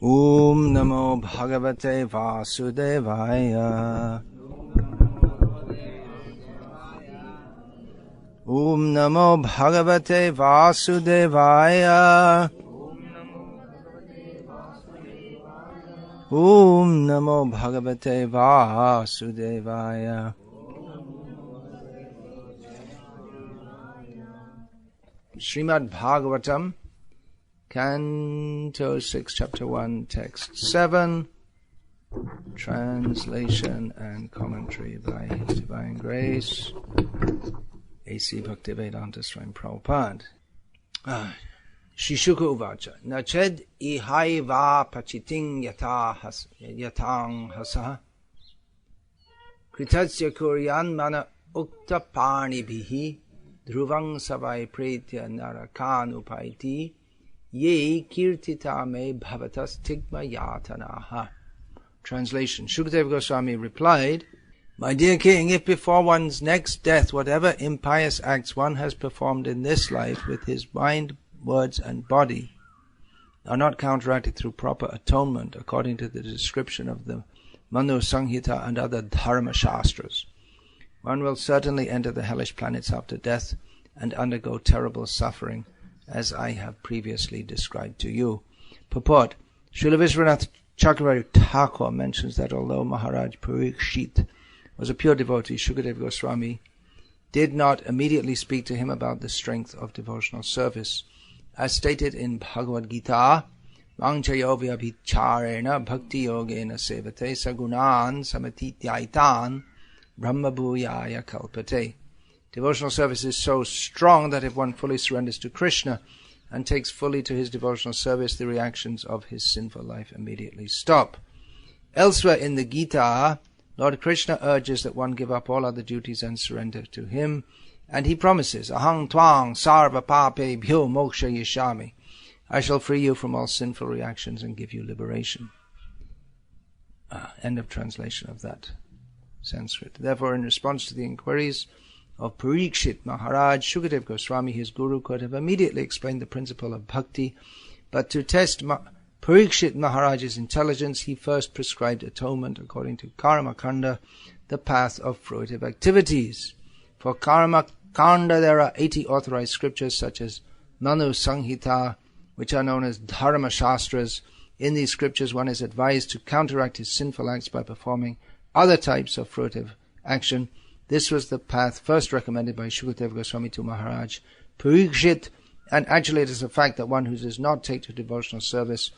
Om Namo Bhagavate Vasudevaya. Om Namo Bhagavate Vasudevaya. Om Namo Bhagavate Vasudevaya. Srimad Bhagavatam, Canto 6, Chapter 1, Text 7, translation and commentary by His Divine Grace, A.C. Bhaktivedanta Swami Prabhupada. Shishuka Uvacha, Nached ihaiva pachiting yatang hasa, Kritatsya kuryan mana ukta parni bihi, Dhruvang savai pretya narakan upaiti, Ye kirtita me bhavatas tigma yatanaha. Translation. Shukadeva Goswami replied, My dear king, if before one's next death whatever impious acts one has performed in this life with his mind, words and body are not counteracted through proper atonement according to the description of the Manu Sanghita and other Dharma Shastras, one will certainly enter the hellish planets after death and undergo terrible suffering, as I have previously described to you. Purport. Srila Vishwanath Chakravarti Thakur mentions that although Maharaj Parikshit was a pure devotee, Shukadeva Goswami did not immediately speak to him about the strength of devotional service. As stated in Bhagavad Gita, Vangchayovya bhicharena bhakti yogena sevate sagunan samatityaitan brahma bhuyaya kalpate. Devotional service is so strong that if one fully surrenders to Krishna and takes fully to his devotional service, the reactions of his sinful life immediately stop. Elsewhere in the Gita, Lord Krishna urges that one give up all other duties and surrender to him, and he promises, Ahang twang sarva pape bhyo moksha yishami. I shall free you from all sinful reactions and give you liberation. End of translation of that Sanskrit. Therefore, in response to the inquiries of Parikshit Maharaj, Shukadeva Goswami, his guru, could have immediately explained the principle of bhakti, but to test Parikshit Maharaj's intelligence, he first prescribed atonement according to Karma Kanda, the path of fruitive activities. For Karma Kanda there are 80 authorized scriptures such as Manu Sanghita, which are known as Dharma Shastras. In these scriptures one is advised to counteract his sinful acts by performing other types of fruitive action. This was the path first recommended by Shukadeva Goswami to Maharaj Parikshit, and actually it is a fact that one who does not take to devotional service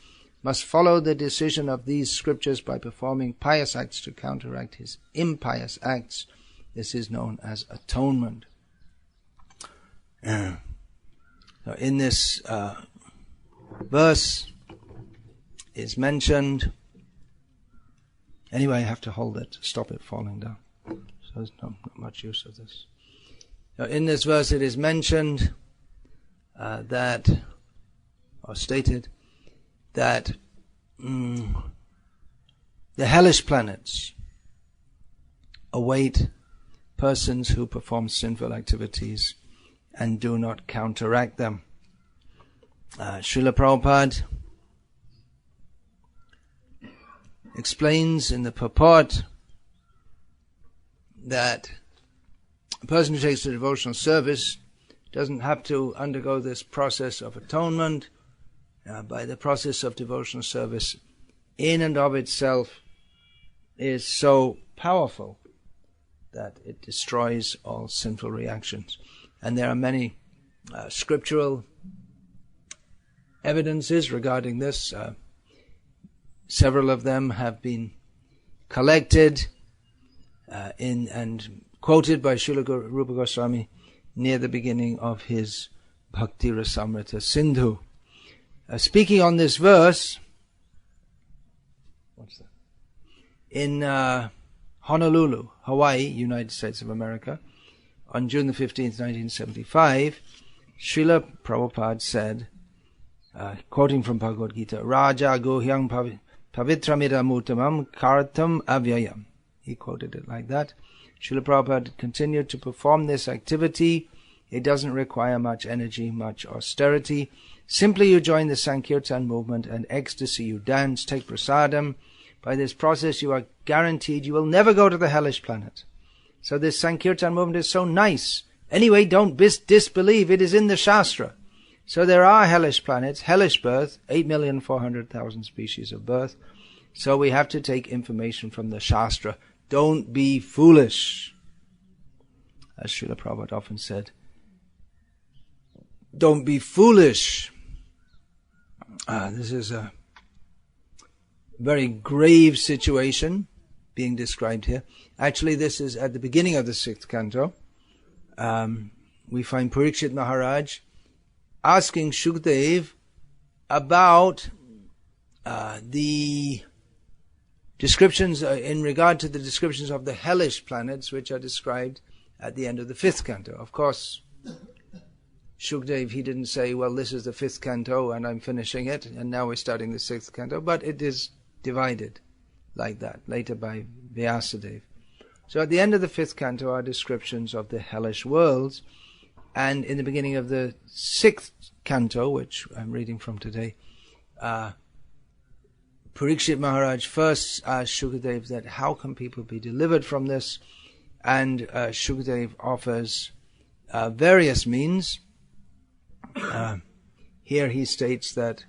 must follow the decision of these scriptures by performing pious acts to counteract his impious acts. This is known as atonement. So in this verse is mentioned, anyway I have to hold it to stop it falling down. So there's not much use of this. Now, in this verse it is mentioned stated that the hellish planets await persons who perform sinful activities and do not counteract them. Srila Prabhupada explains in the purport that a person who takes to devotional service doesn't have to undergo this process of atonement. By the process of devotional service in and of itself is so powerful that it destroys all sinful reactions. And there are many scriptural evidences regarding this. Several of them have been collected and quoted by Srila Rupa Goswami near the beginning of his Bhakti Rasamrita Sindhu. Speaking on this verse, in Honolulu, Hawaii, United States of America, on June the 15th, 1975, Srila Prabhupada said, quoting from Bhagavad Gita, Raja Gohyang Pavitramida Mutamam Kartam Avyayam. He quoted it like that. Srila Prabhupada continued to perform this activity. It doesn't require much energy, much austerity. Simply you join the Sankirtan movement and ecstasy, you dance, take prasadam. By this process you are guaranteed you will never go to the hellish planet. So this Sankirtan movement is so nice. Anyway, don't disbelieve, it is in the Shastra. So there are hellish planets, hellish birth, 8,400,000 species of birth. So we have to take information from the Shastra. Don't be foolish. As Srila Prabhupada often said, don't be foolish. This is a very grave situation being described here. Actually, this is at the beginning of the 6th canto. We find Parikshit Maharaj asking Shukdev about the descriptions, in regard to the descriptions of the hellish planets which are described at the end of the 5th canto. Of course, Shukdev, he didn't say, well, this is the 5th canto and I'm finishing it and now we're starting the 6th canto, but it is divided like that, later by Vyasadeva. So at the end of the 5th canto are descriptions of the hellish worlds, and in the beginning of the 6th canto, which I'm reading from today, Parikshit Maharaj first asked Shukadev that how can people be delivered from this, and Shukadev offers various means. Here he states that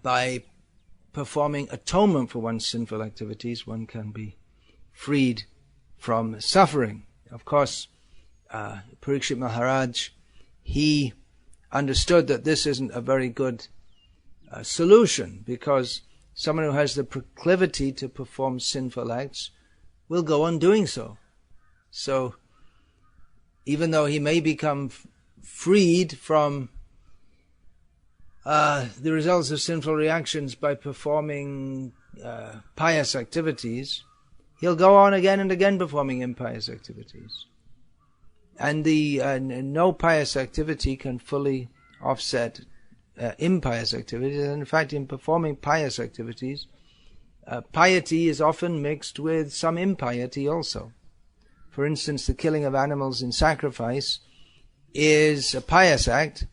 by performing atonement for one's sinful activities, one can be freed from suffering. Of course, Parikshit Maharaj, he understood that this isn't a very good solution, because someone who has the proclivity to perform sinful acts will go on doing so. So, even though he may become freed from the results of sinful reactions by performing pious activities, he'll go on again and again performing impious activities. And no pious activity can fully offset impious activities. And in fact, in performing pious activities, piety is often mixed with some impiety also. For instance, the killing of animals in sacrifice is a pious act,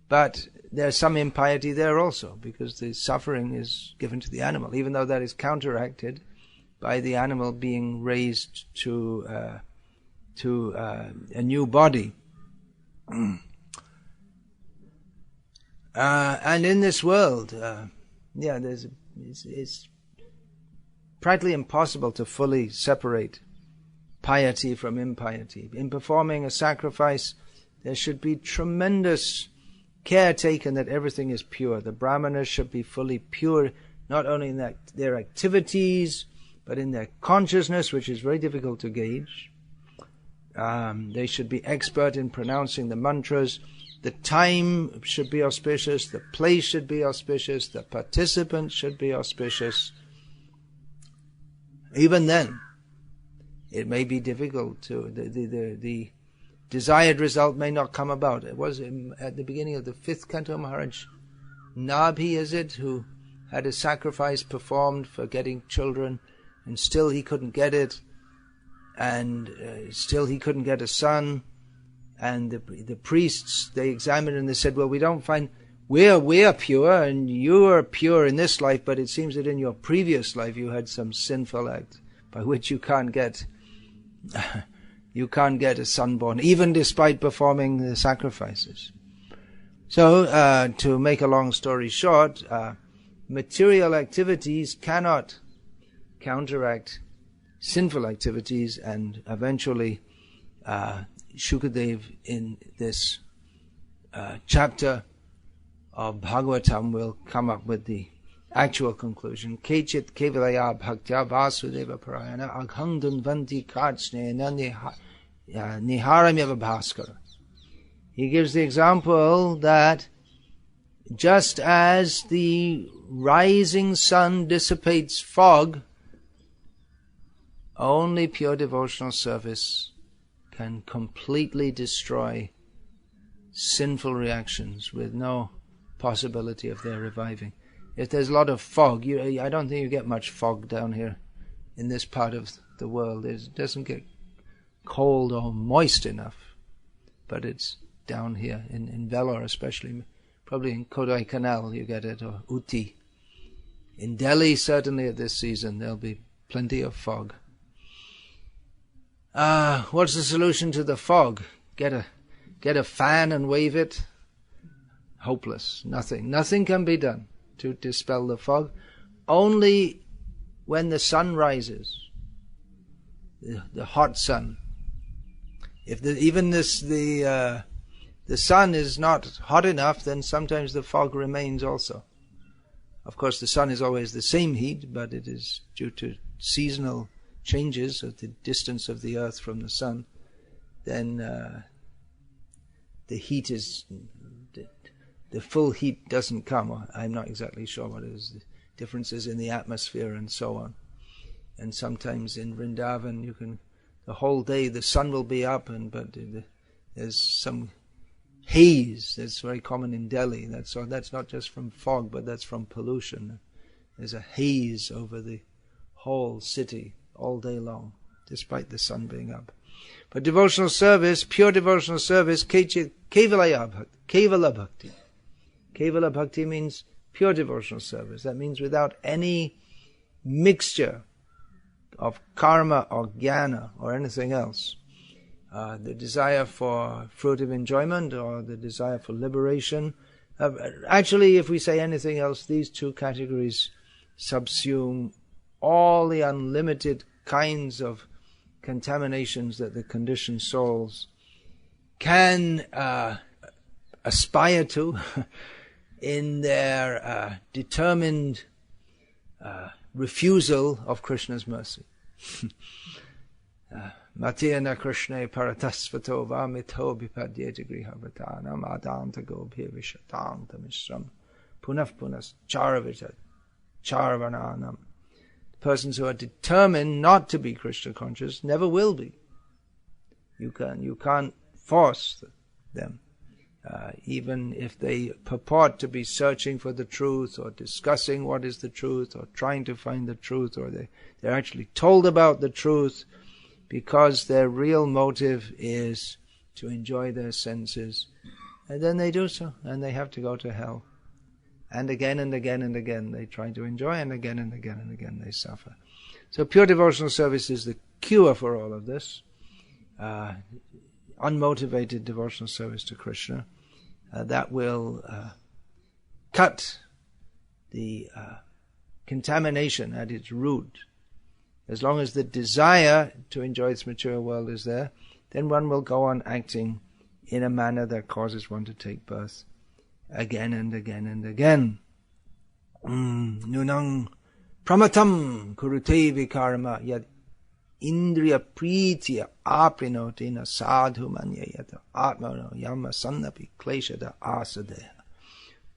but there's some impiety there also, because the suffering is given to the animal, even though that is counteracted by the animal being raised to a new body. And in this world, it's practically impossible to fully separate piety from impiety. In performing a sacrifice, there should be tremendous care taken that everything is pure. The brahmanas should be fully pure, not only in their activities, but in their consciousness, which is very difficult to gauge. They should be expert in pronouncing the mantras. The time should be auspicious, the place should be auspicious, the participants should be auspicious. Even then, it may be difficult to, the desired result may not come about. It was at the beginning of the 5th canto, Maharaj Nabhi, is it, who had a sacrifice performed for getting children, and still he couldn't get it, and still he couldn't get a son. And the priests, they examined and they said, well, we don't find, we're pure and you are pure in this life, but it seems that in your previous life you had some sinful act by which you can't get a son born, even despite performing the sacrifices. So, to make a long story short, material activities cannot counteract sinful activities, and eventually Shukadev in this chapter of Bhagavatam will come up with the actual conclusion. Kechit kevalaya bhaktya vasudeva parayana aghang dunvanti kartsnena niharamyava bhaskara. He gives the example that just as the rising sun dissipates fog, only pure devotional service can completely destroy sinful reactions with no possibility of their reviving. If there's a lot of fog, I don't think you get much fog down here in this part of the world. It doesn't get cold or moist enough, but it's down here in Vellore especially. Probably in Kodaikanal you get it, or Uti. In Delhi, certainly at this season, there'll be plenty of fog. What's the solution to the fog? Get a fan and wave it? Hopeless. Nothing can be done to dispel the fog. Only when the sun rises, the hot sun. If the sun is not hot enough, then sometimes the fog remains also. Of course, the sun is always the same heat, but it is due to seasonal changes of the distance of the earth from the sun. Then the heat is, the full heat doesn't come. I'm not exactly sure what it is. The differences in the atmosphere and so on. And sometimes in Vrindavan, the whole day the sun will be up, but there's some haze that's very common in Delhi. That's not just from fog, but that's from pollution. There's a haze over the whole city all day long, despite the sun being up. But devotional service, pure devotional service, kevala bhakti. Kevala bhakti means pure devotional service. That means without any mixture of karma or jnana or anything else. The desire for fruitive enjoyment or the desire for liberation. Actually, if we say anything else, these two categories subsume all the unlimited kinds of contaminations that the conditioned souls can aspire to in their determined refusal of Krishna's mercy. Matena Krishna paratasvato vamito bipadyeta grihavatana madanta gobhya vishatanta mishram punaf punas charavita charavananam. Persons who are determined not to be Krishna conscious never will be. You can't force them. Even if they purport to be searching for the truth or discussing what is the truth or trying to find the truth, or they're actually told about the truth because their real motive is to enjoy their senses, and then they do so, and they have to go to hell. And again and again and again they try to enjoy, and again and again and again they suffer. So pure devotional service is the cure for all of this. Unmotivated devotional service to Krishna, that will cut the contamination at its root. As long as the desire to enjoy this material world is there, then one will go on acting in a manner that causes one to take birth again and again and again. Nunang pramatam kurute vikarma yad indriya pritya aprinotina sadhu manyayata atmano yama sannapi kleshada asadeha.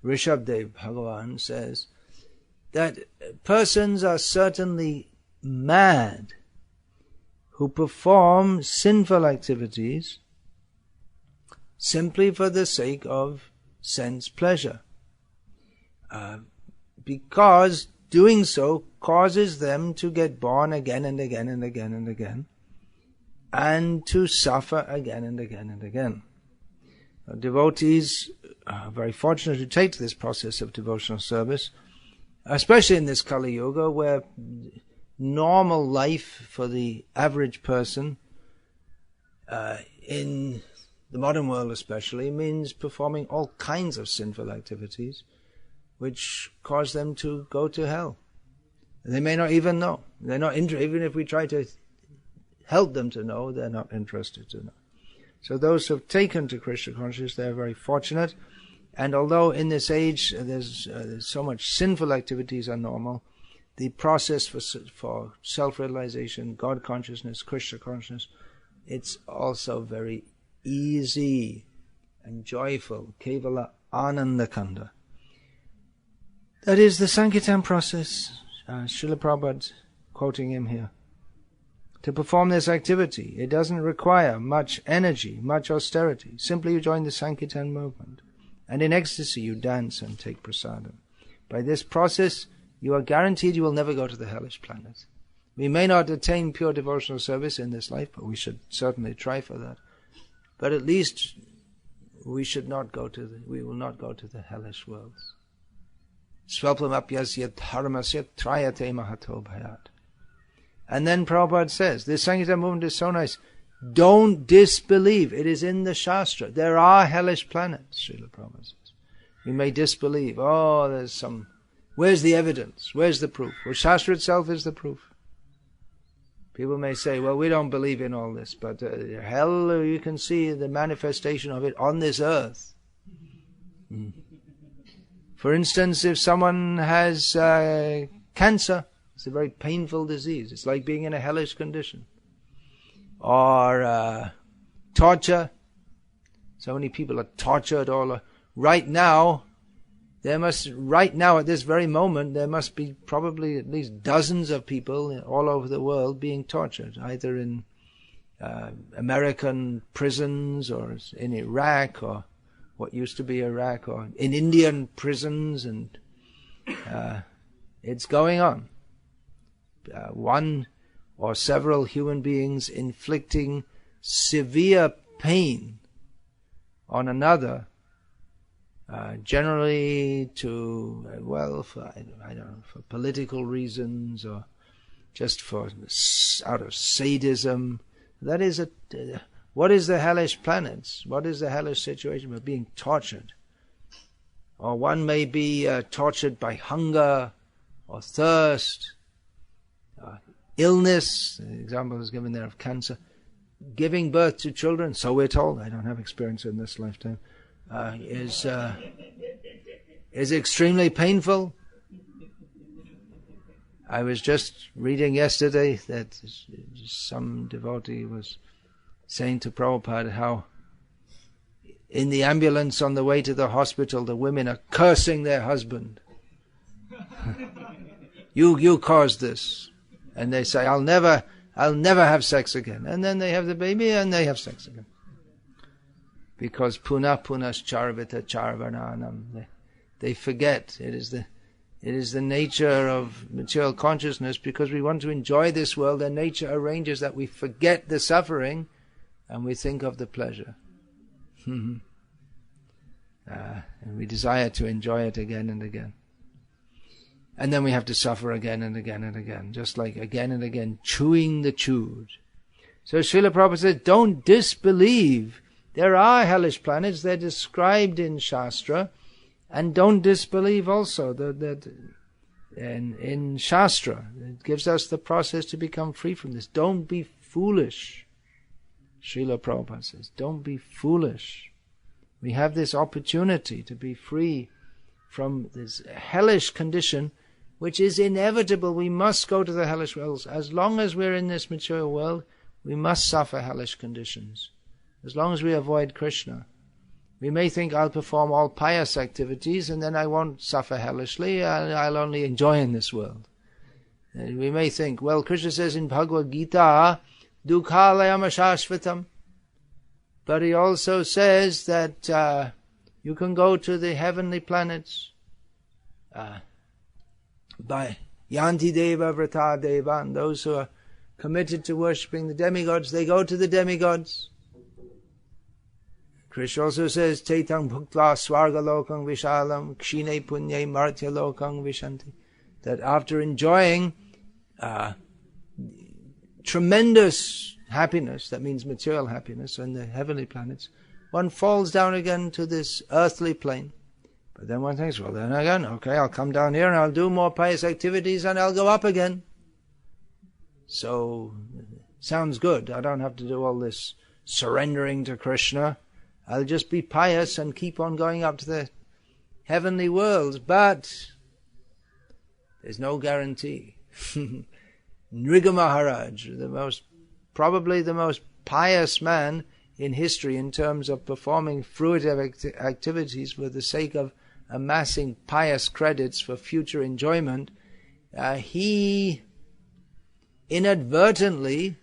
Rishabdev Bhagavan says that persons are certainly mad who perform sinful activities simply for the sake of sense pleasure, because doing so causes them to get born again and again and again and again, and to suffer again and again and again. Devotees are very fortunate to take to this process of devotional service, especially in this Kali Yuga, where normal life for the average person, in the modern world especially, means performing all kinds of sinful activities which cause them to go to hell. They may not even know. They're not even if we try to help them to know, they're not interested to know. So those who have taken to Krishna consciousness, they're very fortunate. And although in this age there's so much sinful activities are normal, the process for self-realization, God consciousness, Krishna consciousness, it's also very easy and joyful. Kevala Anandakanda. That is the Sankirtan process. Srila Prabhupada quoting him here. To perform this activity, it doesn't require much energy, much austerity. Simply you join the Sankirtan movement. And in ecstasy you dance and take prasadam. By this process, you are guaranteed you will never go to the hellish planet. We may not attain pure devotional service in this life, but we should certainly try for that. But at least we will not go to the hellish worlds. Swalpamapyasya dharmasya trayate mahato bhayat. And then Prabhupada says, this Sankirtan movement is so nice. Don't disbelieve. It is in the Shastra. There are hellish planets, Srila Prabhupada says. We may disbelieve. Oh, there's some... Where's the evidence? Where's the proof? Well, Shastra itself is the proof. People may say, well, we don't believe in all this, but hell, you can see the manifestation of it on this earth. For instance, if someone has cancer, it's a very painful disease. It's like being in a hellish condition. Or torture. So many people are tortured all right now. Right now at this very moment, there must be probably at least dozens of people all over the world being tortured, either in American prisons or in Iraq or what used to be Iraq or in Indian prisons, and it's going on. One or several human beings inflicting severe pain on another, generally to, for political reasons or just out of sadism. That is what is the hellish planets? What is the hellish situation of being tortured? Or one may be tortured by hunger or thirst, illness. The example is given there of cancer. Giving birth to children, so we're told, I don't have experience in this lifetime, is extremely painful. I was just reading yesterday that some devotee was saying to Prabhupada how in the ambulance on the way to the hospital the women are cursing their husband. You caused this. And they say, I'll never have sex again. And then they have the baby and they have sex again. Because punas charvita charvananam. They forget. It is the nature of material consciousness, because we want to enjoy this world, and nature arranges that we forget the suffering and we think of the pleasure. And we desire to enjoy it again and again. And then we have to suffer again and again and again, just like again and again, chewing the chewed. So Srila Prabhupada says, don't disbelieve. There are hellish planets, they're described in Shastra, and don't disbelieve also that in Shastra. It gives us the process to become free from this. Don't be foolish. Srila Prabhupada says, don't be foolish. We have this opportunity to be free from this hellish condition, which is inevitable. We must go to the hellish worlds. As long as we're in this material world, we must suffer hellish conditions. As long as we avoid Krishna. We may think, I'll perform all pious activities and then I won't suffer hellishly, I'll only enjoy in this world. And we may think, well, Krishna says in Bhagavad Gita, Dukhalayam ashashvatam. But he also says that you can go to the heavenly planets by Yanti Deva Vrata Deva, and those who are committed to worshipping the demigods, they go to the demigods. Krishna also says, Tetang bhuktva swarga lokang vishalam kshine punye martya lokang vishanti. That after enjoying tremendous happiness, that means material happiness, on the heavenly planets, one falls down again to this earthly plane. But then one thinks, well, then again, okay, I'll come down here and I'll do more pious activities and I'll go up again. So, sounds good. I don't have to do all this surrendering to Krishna. I'll just be pious and keep on going up to the heavenly worlds. But there's no guarantee. Nriga Maharaj, probably the most pious man in history in terms of performing fruitive activities for the sake of amassing pious credits for future enjoyment, he inadvertently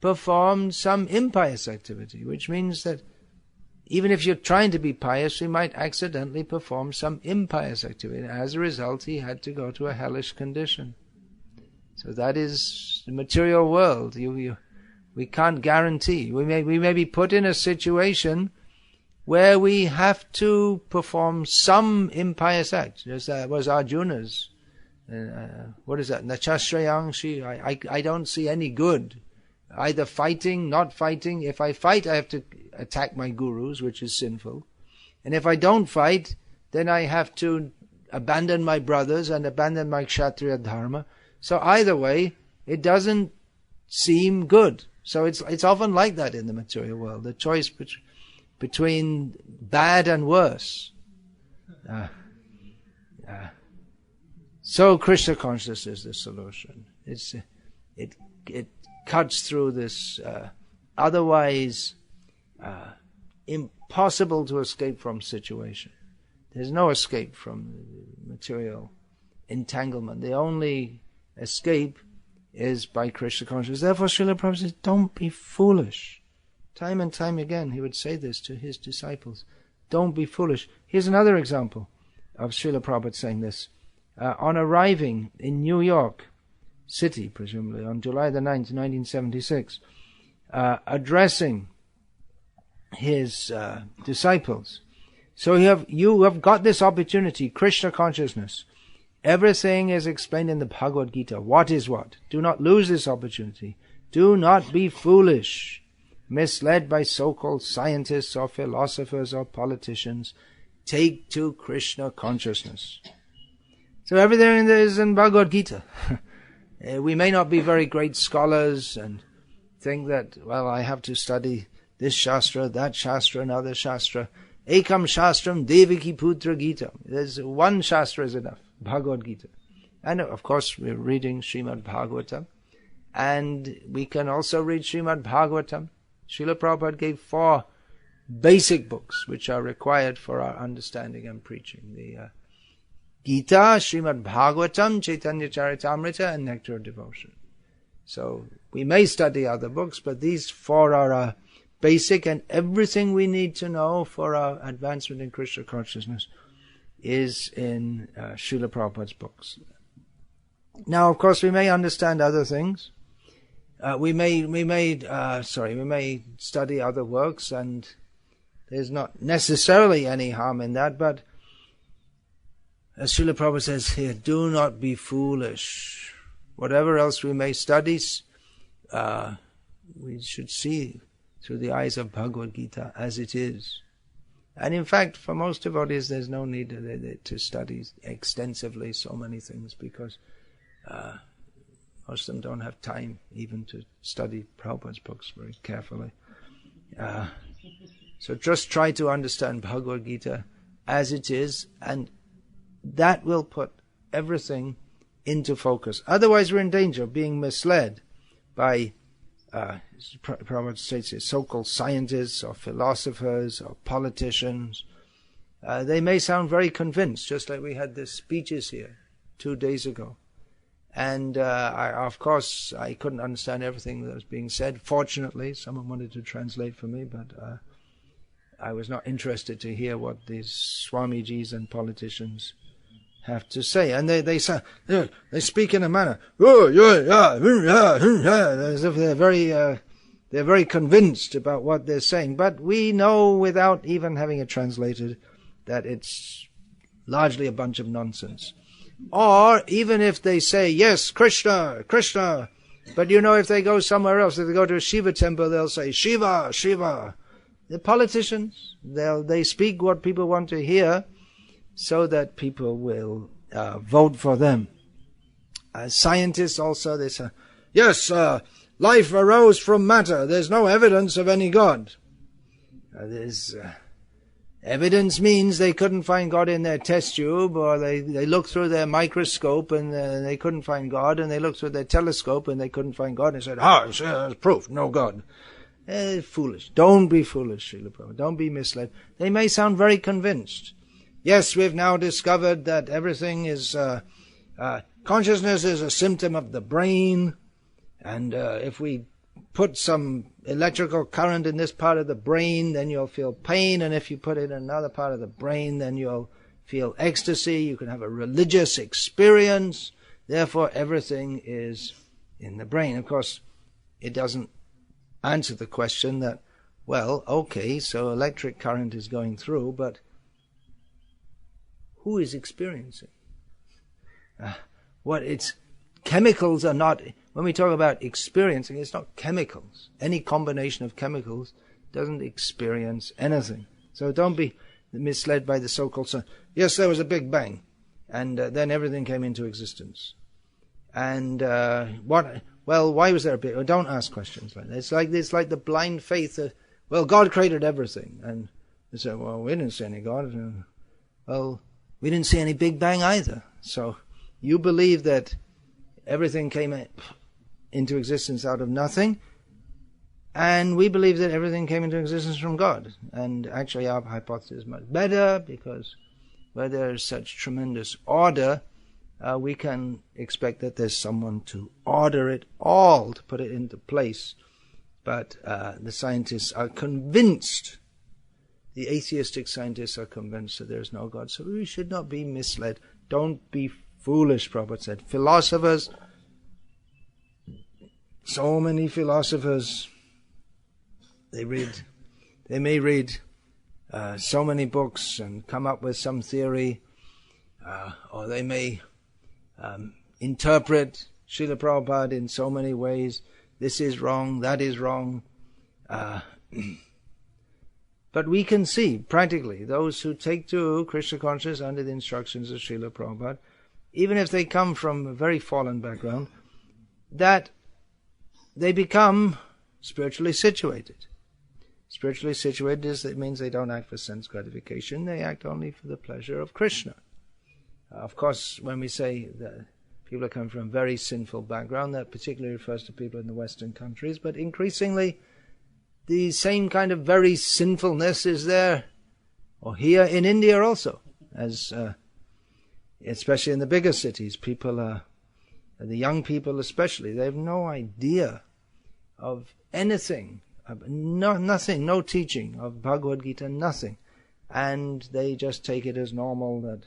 performed some impious activity, which means that even if you're trying to be pious, you might accidentally perform some impious activity. And as a result, he had to go to a hellish condition. So that is the material world. We can't guarantee. We may be put in a situation where we have to perform some impious act. Just that was Arjuna's. What is that? Nachashrayangshi. I don't see any good. Either fighting, not fighting. If I fight, I have to attack my gurus, which is sinful. And if I don't fight, then I have to abandon my brothers and abandon my kshatriya dharma. So either way, it doesn't seem good. So it's often like that in the material world. The choice between bad and worse. So Krishna consciousness is the solution. It cuts through this otherwise impossible to escape from situation. There's no escape from material entanglement. The only escape is by Krishna consciousness. Therefore, Srila Prabhupada says, don't be foolish. Time and time again, he would say this to his disciples. Don't be foolish. Here's another example of Srila Prabhupada saying this. On arriving in New York City, presumably, on July the 9th, 1976, addressing his disciples. So you have got this opportunity, Krishna consciousness. Everything is explained in the Bhagavad Gita. What is what? Do not lose this opportunity. Do not be foolish, misled by so-called scientists or philosophers or politicians. Take to Krishna consciousness. So everything is in Bhagavad Gita. We may not be very great scholars and think that, well, I have to study this Shastra, that Shastra, another Shastra. Ekam Shastram Devaki Putra Gita. There's one Shastra is enough, Bhagavad Gita. And of course we're reading Srimad Bhagavatam. And we can also read Srimad Bhagavatam. Srila Prabhupada gave 4 basic books which are required for our understanding and preaching. The Gita, Srimad Bhagavatam, Chaitanya Charitamrita, and Nectar of Devotion. So we may study other books, but these 4 are basic, and everything we need to know for our advancement in Krishna consciousness is in Srila Prabhupada's books. Now, of course, we may understand other things. We may study other works, and there's not necessarily any harm in that, but as Srila Prabhupada says here, do not be foolish. Whatever else we may study, we should see through the eyes of Bhagavad Gita as it is. And in fact, for most devotees, there's no need to study extensively so many things, because most of them don't have time even to study Prabhupada's books very carefully. So just try to understand Bhagavad Gita as it is, and that will put everything into focus. Otherwise, we're in danger of being misled by Prabhupada states so-called scientists or philosophers or politicians. They may sound very convinced, just like we had the speeches here 2 days ago. And of course, I couldn't understand everything that was being said. Fortunately, someone wanted to translate for me, but I was not interested to hear what these Swamijis and politicians have to say. And they speak in a manner, as if they're very convinced about what they're saying. But we know, without even having it translated, that it's largely a bunch of nonsense. Or even if they say, yes, Krishna, Krishna, but if they go somewhere else, if they go to a Shiva temple, they'll say, Shiva, Shiva. The politicians, they speak what people want to hear, so that people will vote for them. Scientists also, they say, yes, life arose from matter. There's no evidence of any God. Evidence means they couldn't find God in their test tube, or they looked through their microscope and they couldn't find God, and they looked through their telescope and they couldn't find God, and said, it's proof, no God. Foolish. Don't be foolish, Srila Prabhupada. Don't be misled. They may sound very convinced. Yes, we've now discovered that everything is, consciousness is a symptom of the brain, and if we put some electrical current in this part of the brain, then you'll feel pain, and if you put it in another part of the brain, then you'll feel ecstasy, you can have a religious experience, therefore everything is in the brain. Of course, it doesn't answer the question that Well, okay, so electric current is going through, but who is experiencing? Chemicals are not, when we talk about experiencing, it's not chemicals. Any combination of chemicals doesn't experience anything. So don't be misled by the so-called sun. Yes, there was a big bang, and then everything came into existence. And why was there a big? Don't ask questions like that. It's like the blind faith that, well, God created everything, and they say, well, we didn't see any God. Well, we didn't see any Big Bang either. So you believe that everything came into existence out of nothing, and we believe that everything came into existence from God. And actually our hypothesis is much better, because where there is such tremendous order, we can expect that there's someone to order it all, to put it into place. But the scientists are convinced, the atheistic scientists are convinced that there's no God. So we should not be misled. Don't be foolish, Prabhupada said. Philosophers, so many philosophers, they may read so many books and come up with some theory, or they may interpret Srila Prabhupada in so many ways. This is wrong, that is wrong. But we can see, practically, those who take to Krishna consciousness under the instructions of Srila Prabhupada, even if they come from a very fallen background, that they become spiritually situated. Spiritually situated it means they don't act for sense gratification, they act only for the pleasure of Krishna. Of course, when we say that people are coming from a very sinful background, that particularly refers to people in the Western countries, but increasingly the same kind of very sinfulness is there, or here in India also, as especially in the bigger cities. People the young people especially, they have no idea of anything, nothing, no teaching of Bhagavad Gita, nothing. And they just take it as normal that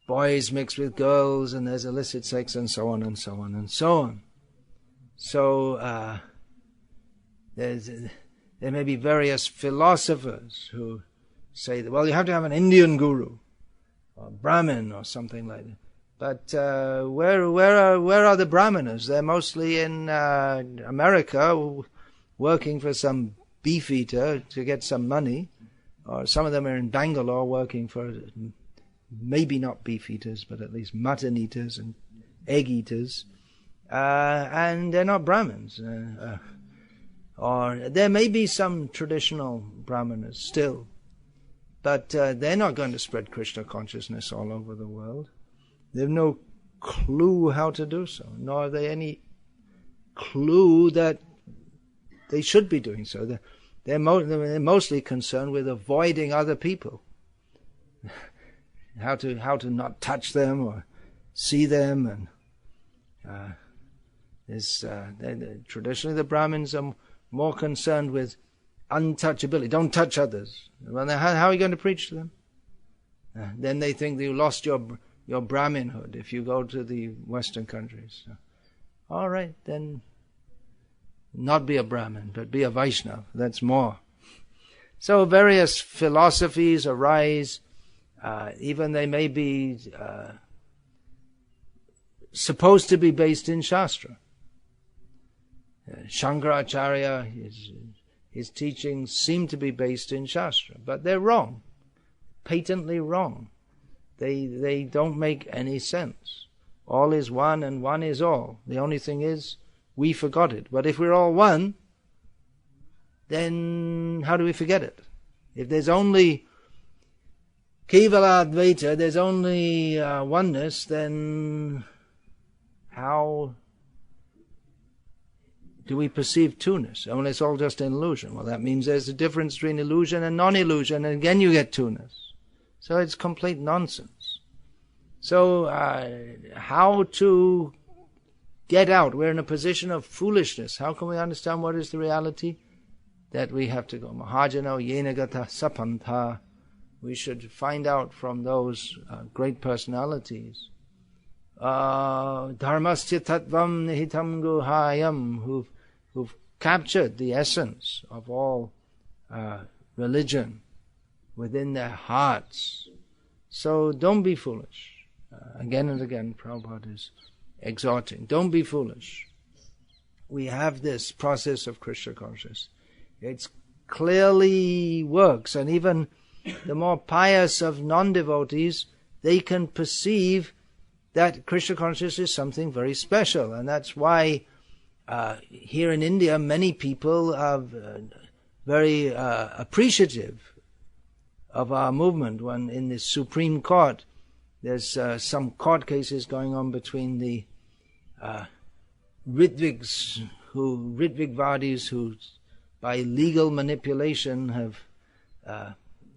boys mix with girls and there's illicit sex and so on and so on and so on. So there may be various philosophers who say that, well, you have to have an Indian guru or Brahmin or something like that. But where are the Brahmanas? They're mostly in America, working for some beef eater to get some money, or some of them are in Bangalore working for maybe not beef eaters, but at least mutton eaters and egg eaters, and they're not Brahmins. Or there may be some traditional Brahmanas still, but they're not going to spread Krishna consciousness all over the world. They have no clue how to do so, nor have they any clue that they should be doing so. They're mostly concerned with avoiding other people, how to not touch them or see them, and traditionally the Brahmins are more concerned with untouchability. Don't touch others. Well, how are you going to preach to them? Then they think that you lost your Brahminhood if you go to the Western countries. So, all right, then not be a Brahmin, but be a Vaishnava. That's more. So various philosophies arise. Even they may be supposed to be based in Shastra. Shankaracharya, his teachings seem to be based in Shastra, but they're wrong, patently wrong. They don't make any sense. All is one and one is all. The only thing is, we forgot it. But if we're all one, then how do we forget it? If there's only Kevala Advaita, there's only oneness, then how do we perceive two-ness? Only it's all just an illusion. Well, that means there's a difference between illusion and non-illusion, and again you get two-ness. So it's complete nonsense. So how to get out? We're in a position of foolishness. How can we understand what is the reality? That we have to go Mahajano Yenagata Sapantha. We should find out from those great personalities. Dharmasya Tattvam Nihitam Guhayam, who've captured the essence of all religion within their hearts. So don't be foolish. Again and again, Prabhupada is exhorting, don't be foolish. We have this process of Krishna consciousness. It clearly works, and even the more pious of non-devotees, they can perceive that Krishna consciousness is something very special, and that's why here in India many people are very appreciative of our movement. When in the Supreme Court, there's some court cases going on between the Ritvigvadis who by legal manipulation have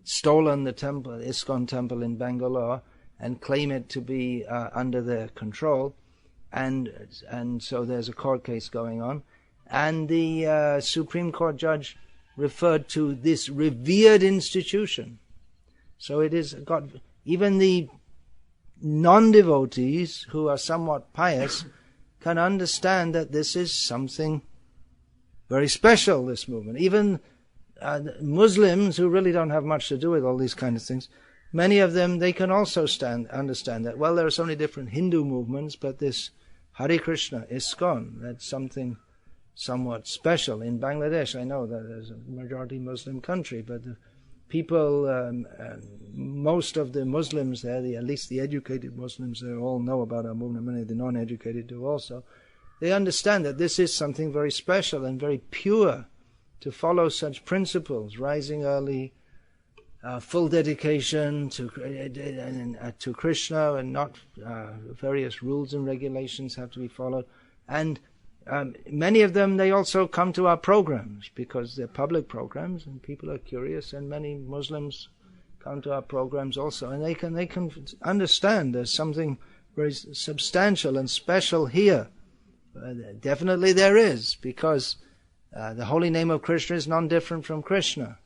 stolen the temple, ISKCON temple in Bangalore, and claim it to be under their control, and so there's a court case going on, and the Supreme Court judge referred to this revered institution. So it is got, even the non-devotees who are somewhat pious can understand that this is something very special, this movement. Even Muslims who really don't have much to do with all these kind of things, many of them, they can also understand that, well, there are so many different Hindu movements, but this Hare Krishna, ISKCON, that's something somewhat special. In Bangladesh, I know that there's a majority Muslim country, but the people, most of the Muslims there, at least the educated Muslims there, all know about our movement. Many of the non-educated do also. They understand that this is something very special and very pure to follow such principles, rising early, full dedication to Krishna, and not various rules and regulations have to be followed. And many of them, they also come to our programs because they're public programs and people are curious, and many Muslims come to our programs also, and they can understand there's something very substantial and special here. Definitely there is, because the holy name of Krishna is none different from Krishna.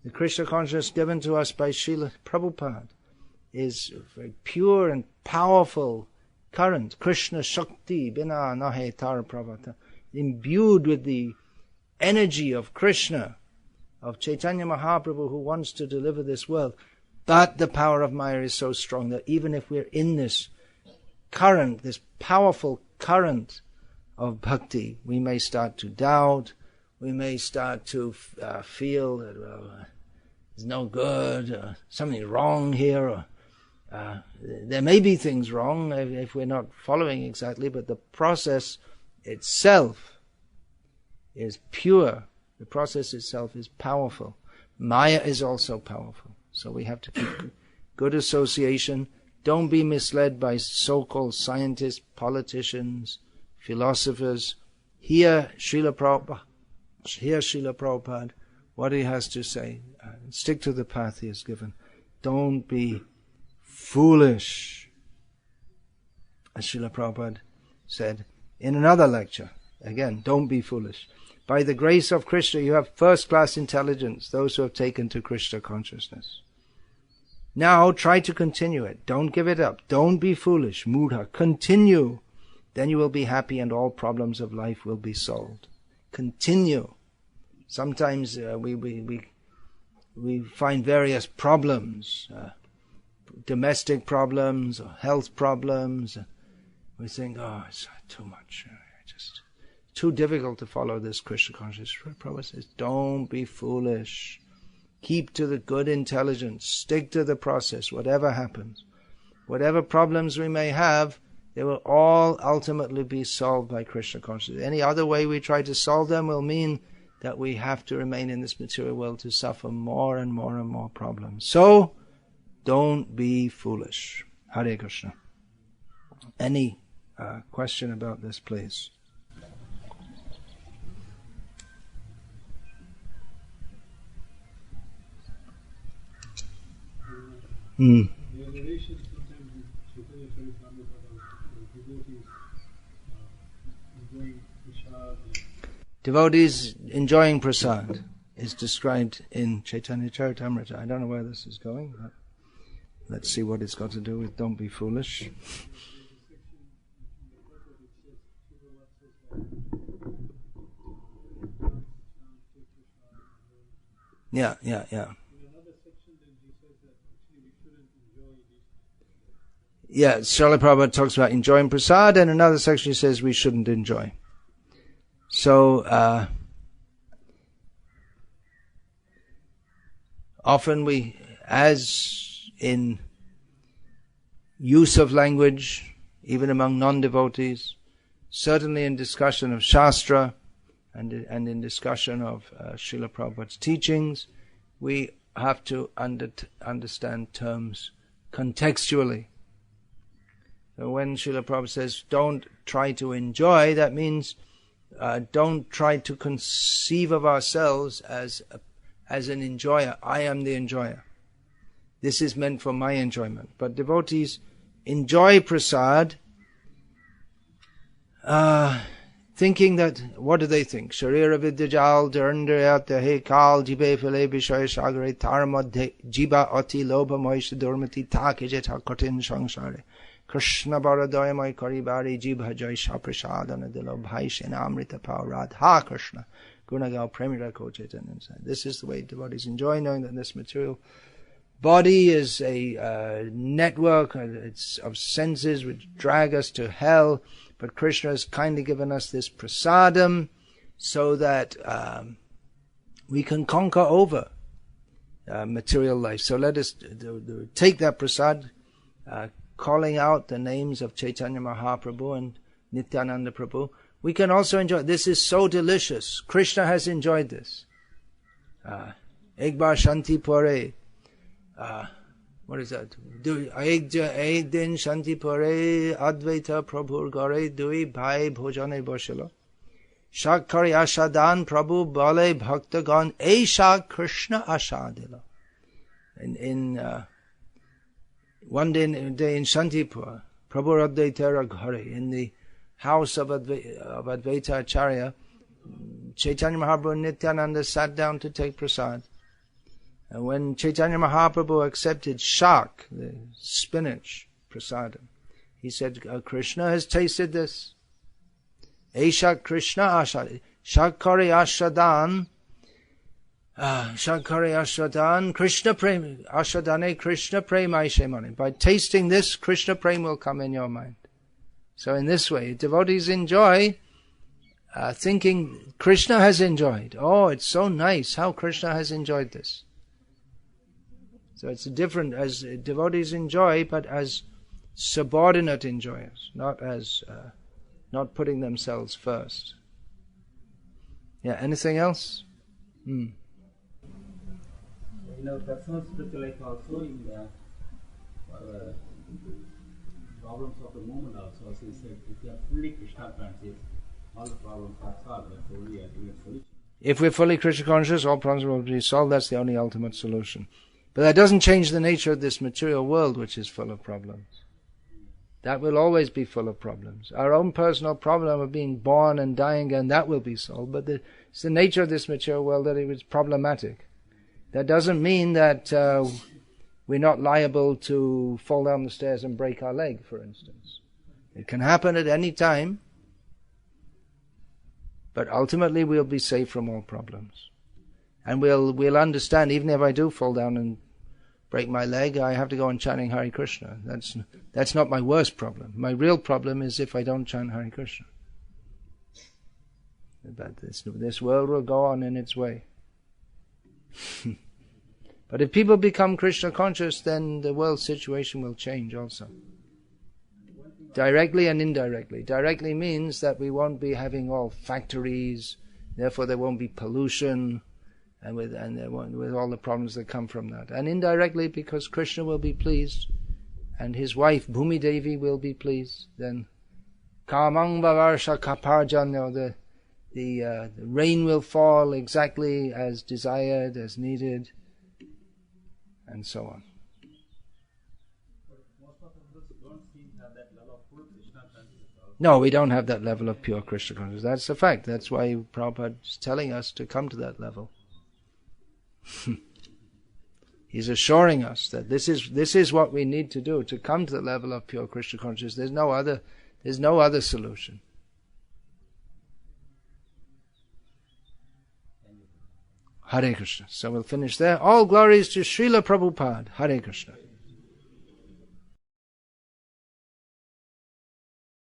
The Krishna consciousness given to us by Srila Prabhupada is a very pure and powerful current. Krishna Shakti Bina Nahe Tar Pravata, imbued with the energy of Krishna, of Chaitanya Mahaprabhu, who wants to deliver this world. But the power of Maya is so strong that even if we're in this current, this powerful current of bhakti, we may start to doubt, we may start to feel that, well, it's no good, something's wrong here, or there may be things wrong if we're not following exactly, but the process itself is pure. The process itself is powerful. Maya is also powerful. So we have to keep good association. Don't be misled by so-called scientists, politicians, philosophers. Hear Srila Prabhupada, what he has to say. Stick to the path he has given. Don't be foolish. As Srila Prabhupada said in another lecture, again, don't be foolish. By the grace of Krishna, you have first-class intelligence, those who have taken to Krishna consciousness. Now try to continue it. Don't give it up. Don't be foolish. Mudha. Continue. Then you will be happy and all problems of life will be solved. Continue. Sometimes we find various problems, domestic problems or health problems. We think, oh, it's too much. Just too difficult to follow this Krishna consciousness. Prabhupada says, don't be foolish. Keep to the good intelligence. Stick to the process, whatever happens. Whatever problems we may have, they will all ultimately be solved by Krishna consciousness. Any other way we try to solve them will mean that we have to remain in this material world to suffer more and more and more problems. So, don't be foolish. Hare Krishna. Any question about this, please? Devotees enjoying prasad is described in Chaitanya Charitamrita. I don't know where this is going, but let's see what it's got to do with don't be foolish. Yeah. In another section, then he says that actually we shouldn't enjoy these. Yeah, Srila Prabhupada talks about enjoying prasad, and another section he says we shouldn't enjoy. So, often we, as in use of language, even among non-devotees, certainly in discussion of Shastra, and in discussion of Srila Prabhupada's teachings, we have to understand terms contextually. So when Srila Prabhupada says, don't try to enjoy, that means don't try to conceive of ourselves as an enjoyer. I am the enjoyer. This is meant for my enjoyment. But devotees enjoy prasad, thinking that, what do they think? Sharira vidyajal durndayat he kal jibe file bishoy shagare taramad jiba ati lobha moish durmati takijet hakotin shangshare. Krishna Bharadayamai Karibari Jibha Jai Shaprasadana Dilo Bhai Shena Amrita Paurad Ha Krishna Gunagal Premira Kochetan. This is the way devotees enjoy, knowing that this material body is a network of senses which drag us to hell, but Krishna has kindly given us this prasadam so that we can conquer over material life. So let us take that prasad, calling out the names of Chaitanya Mahaprabhu and Nityananda Prabhu. We can also enjoy. This is so delicious. Krishna has enjoyed this. Ek bar shanti pore. What is that? Ek din shanti pore advaita prabhur gore dui bhai bhojane boshilo. Shak kari ashadan prabhu bale bhaktagan Aisha Krishna ashadilo. In one day in Shantipur, Prabhu Radhaitara Ghare, in the house of Advaita Acharya, Chaitanya Mahaprabhu and Nityananda sat down to take prasad. And when Chaitanya Mahaprabhu accepted shak, the spinach prasadam, he said, Krishna has tasted this. Aisha Krishna ashad. Shakari ashadan. Shakari Ashradan, Krishna Prem, Ashradane Krishna Prema Shemani. By tasting this, Krishna Prem will come in your mind. So in this way, devotees enjoy, thinking Krishna has enjoyed. Oh, it's so nice how Krishna has enjoyed this. So it's different as devotees enjoy, but as subordinate enjoyers, not as, not putting themselves first. Yeah, anything else? In our personal spiritual life also, in the problems of the moment also, as he said, if you are fully Krishna conscious, all the problems are solved. That's the only ultimate solution. If we're fully Krishna conscious, all problems will be solved. That's the only ultimate solution. But that doesn't change the nature of this material world, which is full of problems. That will always be full of problems. Our own personal problem of being born and dying, and that will be solved. But it's the nature of this material world that it is problematic. That doesn't mean that we're not liable to fall down the stairs and break our leg, for instance. It can happen at any time, but ultimately we'll be safe from all problems. And we'll understand, even if I do fall down and break my leg, I have to go on chanting Hare Krishna. That's not my worst problem. My real problem is if I don't chant Hare Krishna. But this world will go on in its way. But if people become Krishna conscious, then the world situation will change also. Directly and indirectly. Directly means that we won't be having all factories, therefore there won't be pollution, and with all the problems that come from that. And indirectly, because Krishna will be pleased, and his wife Bhumi Devi will be pleased, then Kamang Bhavarsha Kaparjanyo, the rain will fall exactly as desired, as needed, and so on. But most of us don't seem to have that level of full Krishna consciousness. No, we don't have that level of pure Krishna consciousness. That's a fact. That's why Prabhupada is telling us to come to that level. He's assuring us that this is what we need to do to come to the level of pure Krishna consciousness. There's no other solution. Hare Krishna. So we'll finish there. All glories to Srila Prabhupada. Hare Krishna.